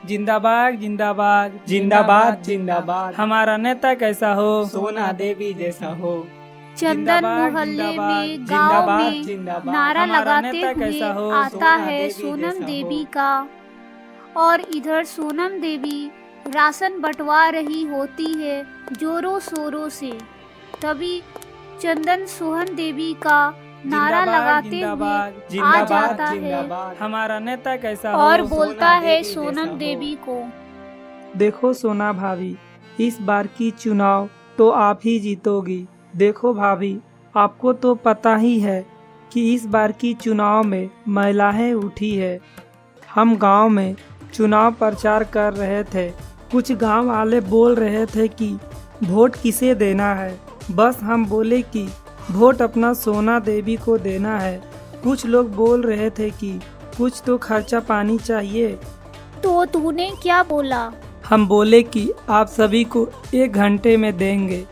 जिंदाबाद जिंदाबाद जिंदाबाद जिंदाबाद। हमारा नेता कैसा हो, सोना देवी जैसा हो। चंदन जिंदाबाद, मोहल्ले में जिंदाबाद, गांव जिंदाबाद, में जिंदाबाद। नारा हमारा लगाते नेता हुए कैसा हो, आता सोना है देवी सोनम जैसा देवी हो। का। और इधर सोनम देवी राशन बंटवा रही होती है जोरों शोरों से। तभी चंदन सोहन देवी का नारा जिंदाबाद, लगाते हुए जिंदाबाद, आ जिंदाबाद जाता है जिंदाबाद। हमारा नेता कैसा हो, और बोलता सोना है देवी जैसा सोनम हो। देवी को, देखो सोना भाभी, इस बार की चुनाव तो आप ही जीतोगी। देखो भाभी, आपको तो पता ही है कि इस बार की चुनाव में महिलाएं उठी है। हम गांव में चुनाव प्रचार कर रहे थे, कुछ गांव वाले बोल रहे थे कि वोट किसे देना है। बस हम बोले कि वोट अपना सोना देवी को देना है। कुछ लोग बोल रहे थे कि कुछ तो खर्चा पानी चाहिए। तो तूने क्या बोला? हम बोले कि आप सभी को 1 घंटे में देंगे,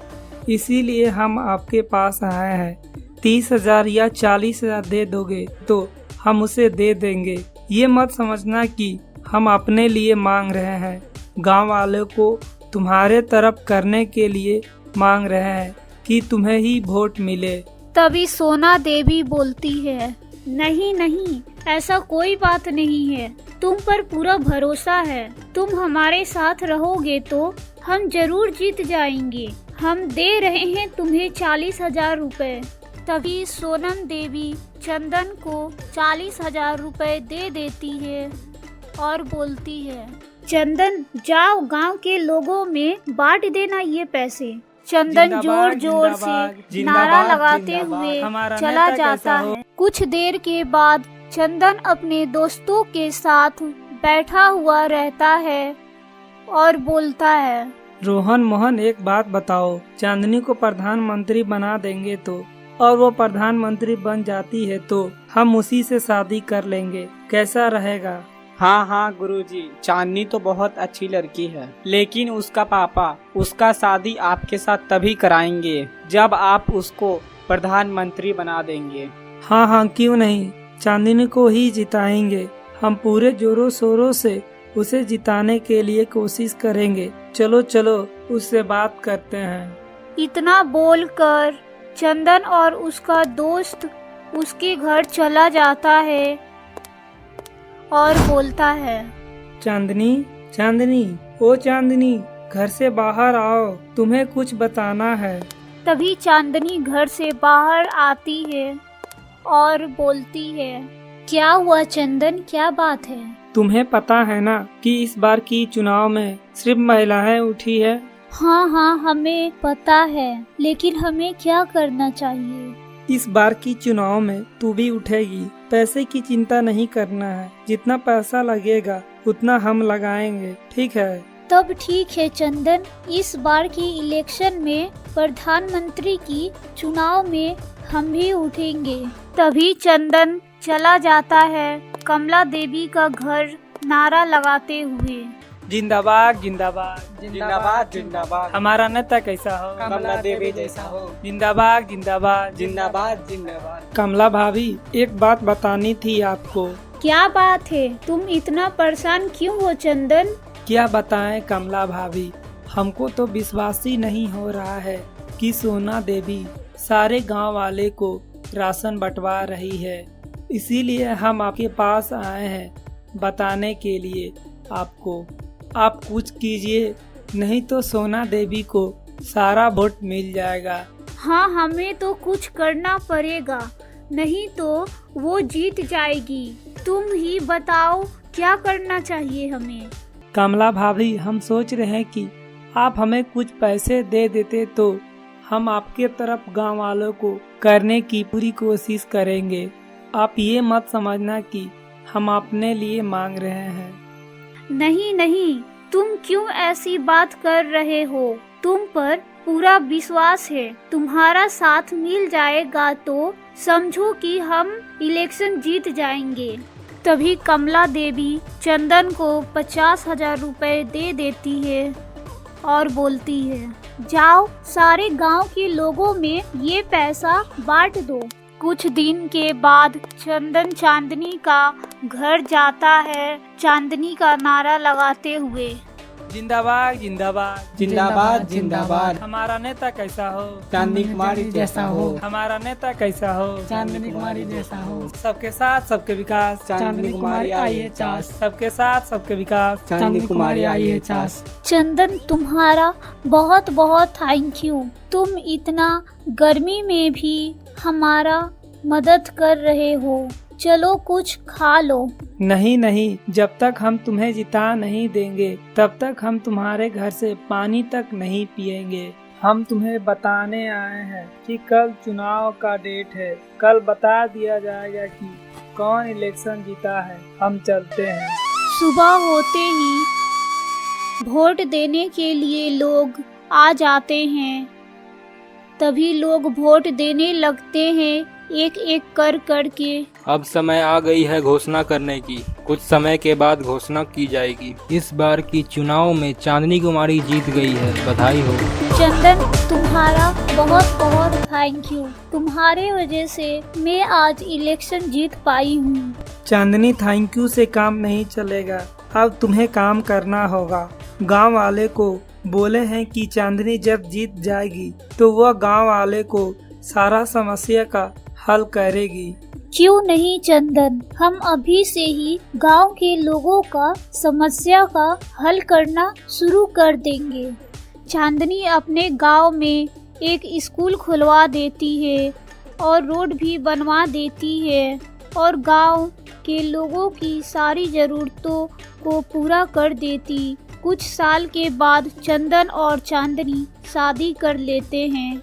इसीलिए हम आपके पास आए हैं। 30,000 या 40,000 दे दोगे तो हम उसे दे देंगे। ये मत समझना कि हम अपने लिए मांग रहे हैं, गांव वालों को तुम्हारे तरफ करने के लिए मांग रहे हैं कि तुम्हें ही वोट मिले। तभी सोना देवी बोलती है, नहीं नहीं, ऐसा कोई बात नहीं है, तुम पर पूरा भरोसा है। तुम हमारे साथ रहोगे तो हम जरूर जीत जाएंगे। हम दे रहे हैं तुम्हें 40,000 रुपए। तभी सोनम देवी चंदन को 40,000 रुपए दे देती है और बोलती है, चंदन जाओ गांव के लोगों में बांट देना ये पैसे। चंदन जोर जिंदाबाद, जोर जिंदाबाद, से नारा जिंदाबाद, लगाते जिंदाबाद। हुए हमारा चला नेता जाता कैसा हो? है। कुछ देर के बाद चंदन अपने दोस्तों के साथ बैठा हुआ रहता है और बोलता है, रोहन मोहन, एक बात बताओ, चांदनी को प्रधानमंत्री बना देंगे तो, और वो प्रधानमंत्री बन जाती है तो हम उसी से शादी कर लेंगे, कैसा रहेगा? हाँ हाँ गुरुजी, चांदनी तो बहुत अच्छी लड़की है, लेकिन उसका पापा उसका शादी आपके साथ तभी कराएंगे जब आप उसको प्रधानमंत्री बना देंगे। हाँ हाँ, क्यों नहीं, चांदनी को ही जिताएंगे। हम पूरे जोरों शोरों से उसे जिताने के लिए कोशिश करेंगे। चलो चलो उससे बात करते हैं। इतना बोलकर चंदन और उसका दोस्त उसके घर चला जाता है और बोलता है, चांदनी, चांदनी, ओ चांदनी, घर से बाहर आओ, तुम्हें कुछ बताना है। तभी चांदनी घर से बाहर आती है और बोलती है, क्या हुआ चंदन, क्या बात है? तुम्हें पता है ना कि इस बार की चुनाव में सिर्फ महिलाएं उठी है। हाँ हाँ, हमें पता है, लेकिन हमें क्या करना चाहिए? इस बार की चुनाव में तू भी उठेगी। पैसे की चिंता नहीं करना है, जितना पैसा लगेगा उतना हम लगाएंगे, ठीक है? तब ठीक है चंदन, इस बार की इलेक्शन में प्रधानमंत्री की चुनाव में हम भी उठेंगे। तभी चंदन चला जाता है कमला देवी का घर नारा लगाते हुए। जिंदाबाद जिंदाबाद जिंदाबाद जिंदाबाद। हमारा नेता कैसा हो, कमला देवी जैसा हो। जिंदाबाद जिंदाबाद जिंदाबाद जिंदाबाद। कमला भाभी, एक बात बतानी थी आपको। क्या बात है? तुम इतना परेशान क्यों हो चंदन? क्या बताएं कमला भाभी, हमको तो विश्वास ही नहीं हो रहा है कि सोना देवी सारे गांव वाले को राशन बंटवा रही है। इसीलिए हम आपके पास आए हैं बताने के लिए आपको। आप कुछ कीजिए, नहीं तो सोना देवी को सारा वोट मिल जाएगा। हाँ, हमें तो कुछ करना पड़ेगा, नहीं तो वो जीत जाएगी। तुम ही बताओ क्या करना चाहिए हमें? कमला भाभी, हम सोच रहे हैं कि आप हमें कुछ पैसे दे देते तो हम आपके तरफ गांव वालों को करने की पूरी कोशिश करेंगे। आप ये मत समझना कि हम अपने लिए मांग रहे हैं। नहीं नहीं, तुम क्यों ऐसी बात कर रहे हो? तुम पर पूरा विश्वास है, तुम्हारा साथ मिल जाएगा तो समझो कि हम इलेक्शन जीत जाएंगे। तभी कमला देवी चंदन को 50,000 रुपए दे देती है और बोलती है, जाओ सारे गांव के लोगों में ये पैसा बांट दो। कुछ दिन के बाद चंदन चांदनी का घर जाता है चांदनी का नारा लगाते हुए। जिंदाबाद जिंदाबाद जिंदाबाद जिंदाबाद। हमारा नेता कैसा हो, चांदनी कुमारी जैसा हो। हमारा नेता कैसा हो, चांदनी कुमारी जैसा हो। सबके साथ सबके विकास, चांदनी कुमारी आइए चास। सबके साथ सबके विकास, चांदनी कुमारी आइए चास। चंदन तुम्हारा बहुत बहुत थैंक यू। तुम इतना गर्मी में भी हमारा मदद कर रहे हो। चलो कुछ खा लो। नहीं नहीं, जब तक हम तुम्हें जिता नहीं देंगे तब तक हम तुम्हारे घर से पानी तक नहीं पिएंगे। हम तुम्हें बताने आए हैं कि कल चुनाव का डेट है। कल बता दिया जाएगा कि कौन इलेक्शन जीता है। हम चलते हैं। सुबह होते ही वोट देने के लिए लोग आ जाते हैं। तभी लोग वोट देने लगते हैं एक एक कर करके। अब समय आ गई है घोषणा करने की। कुछ समय के बाद घोषणा की जाएगी। इस बार की चुनाव में चांदनी कुमारी जीत गई है। बधाई हो। चंदन तुम्हारा बहुत बहुत थैंक यू। तुम्हारे वजह से मैं आज इलेक्शन जीत पाई हूँ। चांदनी, थैंक यू से काम नहीं चलेगा। अब तुम्हें काम करना होगा। गांव वाले को बोले हैं कि चांदनी जब जीत जाएगी तो वह गांव वाले को सारा समस्या का हल करेगी। क्यों नहीं चंदन, हम अभी से ही गांव के लोगों का समस्या का हल करना शुरू कर देंगे। चांदनी अपने गांव में एक स्कूल खुलवा देती है और रोड भी बनवा देती है और गांव के लोगों की सारी ज़रूरतों को पूरा कर देती। कुछ साल के बाद चंदन और चांदनी शादी कर लेते हैं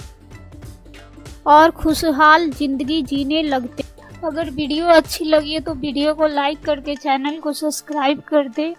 और खुशहाल जिंदगी जीने लगते। अगर वीडियो अच्छी लगी है तो वीडियो को लाइक करके चैनल को सब्सक्राइब कर दे